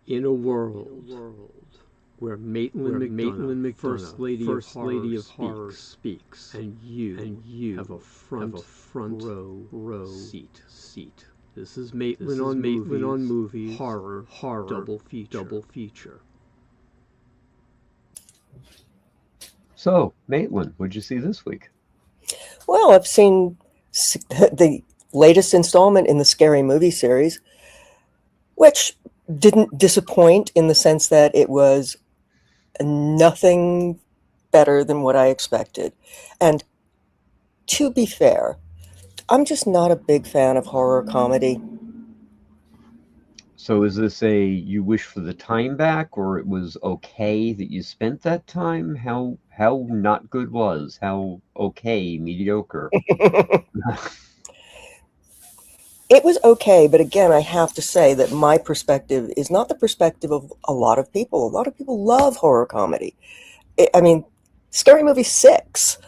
In a world where Maitland McDonough, First Lady of Horror, speaks, and you have a front row seat. This is Maitland on movies, horror, double feature. So, Maitland, what'd you see this week? Well, I've seen the latest installment in the Scary Movie series, which didn't disappoint in the sense that it was nothing better than what I expected. And to be fair, I'm just not a big fan of horror comedy. So, is this a you wish for the time back, or it was okay that you spent that time? How not good was? How okay, mediocre? It was okay, but again, I have to say that my perspective is not the perspective of a lot of people. A lot of people love horror comedy. I mean, Scary Movie 6,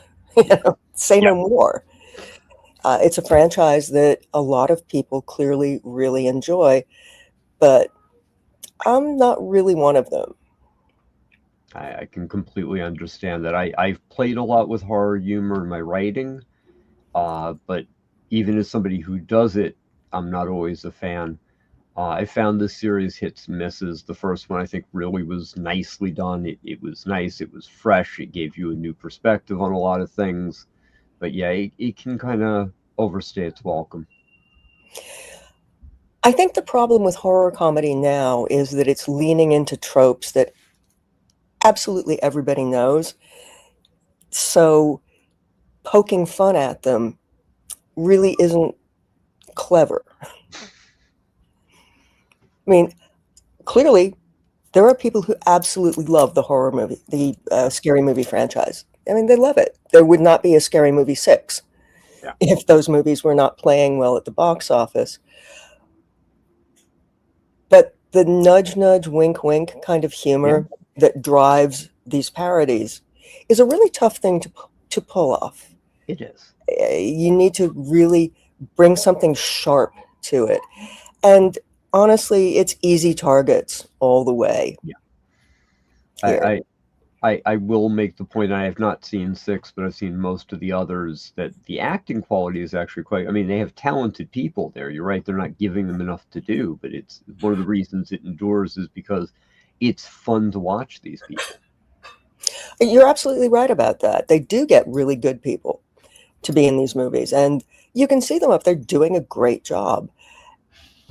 say no more. It's a franchise that a lot of people clearly really enjoy, but I'm not really one of them. I can completely understand that. I've played a lot with horror humor in my writing, but even as somebody who does it, I'm not always a fan. I found this series hits and misses. The first one I think really was nicely done. It was nice. It was fresh. It gave you a new perspective on a lot of things. But yeah, it can kind of overstay its welcome. I think the problem with horror comedy now is that it's leaning into tropes that absolutely everybody knows. So poking fun at them really isn't clever. I mean, clearly, there are people who absolutely love the horror movie, the Scary Movie franchise. I mean, they love it. There would not be a Scary Movie 6 if those movies were not playing well at the box office. But the nudge, nudge, wink, wink kind of humor that drives these parodies is a really tough thing to pull off. It is. You need to really bring something sharp to it. And honestly, it's easy targets all the way. Yeah. I will make the point, I have not seen 6, but I've seen most of the others, that the acting quality is actually quite, I mean, they have talented people there. You're right, they're not giving them enough to do, but it's one of the reasons it endures is because it's fun to watch these people. You're absolutely right about that. They do get really good people to be in these movies, and you can see them up there doing a great job.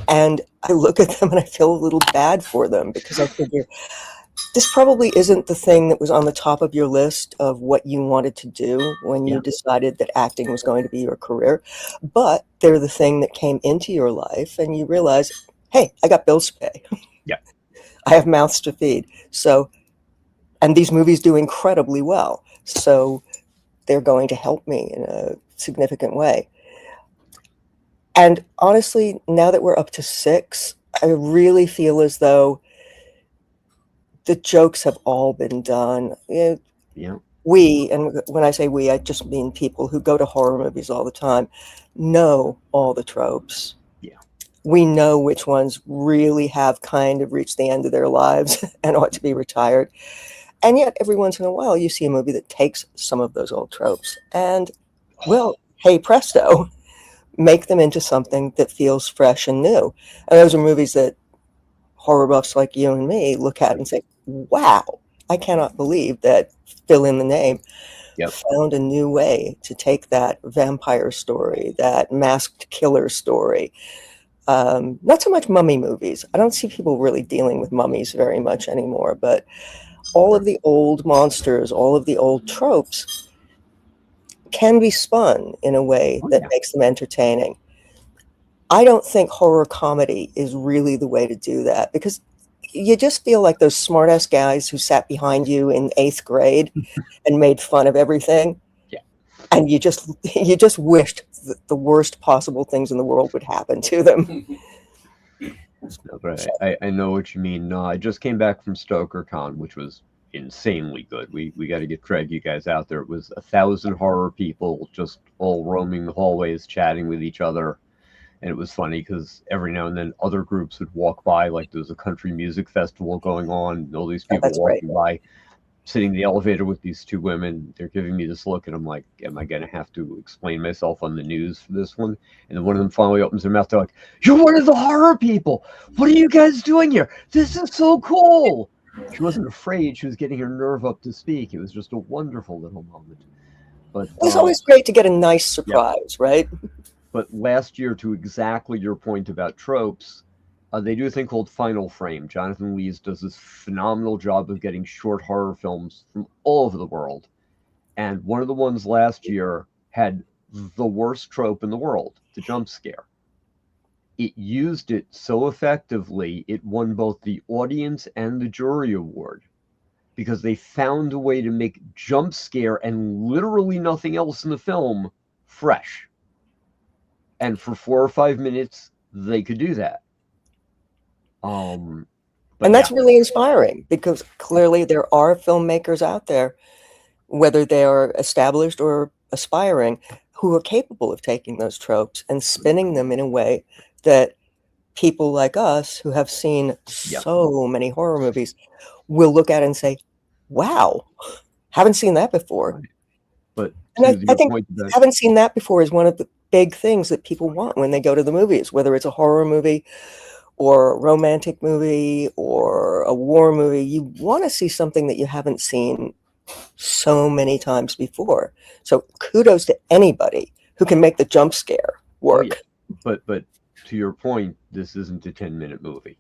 And I look at them and I feel a little bad for them because I figure this probably isn't the thing that was on the top of your list of what you wanted to do when you decided that acting was going to be your career, but they're the thing that came into your life and you realize, hey, I got bills to pay. Yeah. I have mouths to feed. So, and these movies do incredibly well. So they're going to help me in a significant way. And honestly, now that we're up to 6, I really feel as though the jokes have all been done. We, and when I say we, I just mean people who go to horror movies all the time, know all the tropes. Yeah. We know which ones really have kind of reached the end of their lives and ought to be retired. And yet, every once in a while, you see a movie that takes some of those old tropes and, well, hey, presto, make them into something that feels fresh and new. And those are movies that horror buffs like you and me look at and say, wow, I cannot believe that fill in the name found a new way to take that vampire story, that masked killer story. Not so much mummy movies. I don't see people really dealing with mummies very much anymore, but all of the old monsters, all of the old tropes can be spun in a way that makes them entertaining. I don't think horror comedy is really the way to do that because you just feel like those smart-ass guys who sat behind you in 8th grade and made fun of everything. Yeah. And you just wished that the worst possible things in the world would happen to them. No, but I know what you mean. No, I just came back from StokerCon, which was insanely good. We got to get Craig, you guys out there. It was 1,000 horror people just all roaming the hallways, chatting with each other. And it was funny because every now and then other groups would walk by, like there was a country music festival going on, and all these people walking by, sitting in the elevator with these two women. They're giving me this look, and I'm like, am I going to have to explain myself on the news for this one? And then one of them finally opens their mouth. They're like, you're one of the horror people. What are you guys doing here? This is so cool. She wasn't afraid. She was getting her nerve up to speak. It was just a wonderful little moment. But it's always great to get a nice surprise, right? But last year, to exactly your point about tropes, they do a thing called Final Frame. Jonathan Lees does this phenomenal job of getting short horror films from all over the world. And one of the ones last year had the worst trope in the world, the jump scare. It used it so effectively, it won both the audience and the jury award, because they found a way to make jump scare and literally nothing else in the film fresh. And for 4 or 5 minutes, they could do that. And that's really inspiring, because clearly there are filmmakers out there, whether they are established or aspiring, who are capable of taking those tropes and spinning them in a way that people like us, who have seen so many horror movies, will look at and say, wow, haven't seen that before. But I think haven't seen that before is one of the big things that people want when they go to the movies, whether it's a horror movie or a romantic movie or a war movie. You want to see something that you haven't seen so many times before. So kudos to anybody who can make the jump scare work. But to your point, this isn't a 10-minute movie.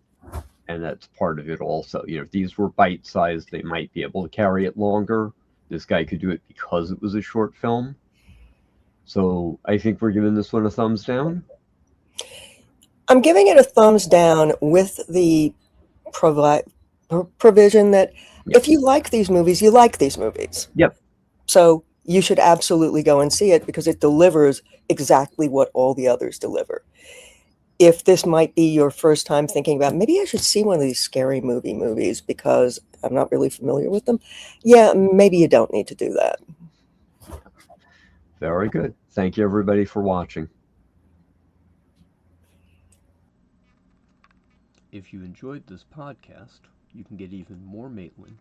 And that's part of it also. You know, if these were bite-sized, they might be able to carry it longer. This guy could do it because it was a short film. So I think we're giving this one a thumbs down. I'm giving it a thumbs down with the provision that if you like these movies, you like these movies. Yep. So you should absolutely go and see it, because it delivers exactly what all the others deliver. If this might be your first time thinking about, maybe I should see one of these scary movies because I'm not really familiar with them, yeah, maybe you don't need to do that. Very good. Thank you, everybody, for watching. If you enjoyed this podcast, you can get even more Maitland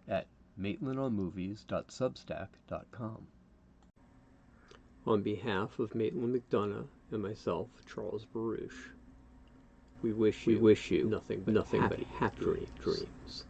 at maitlandonmovies.substack.com. On behalf of Maitland McDonough and myself, Charles Baruch, we wish you nothing but happy dreams.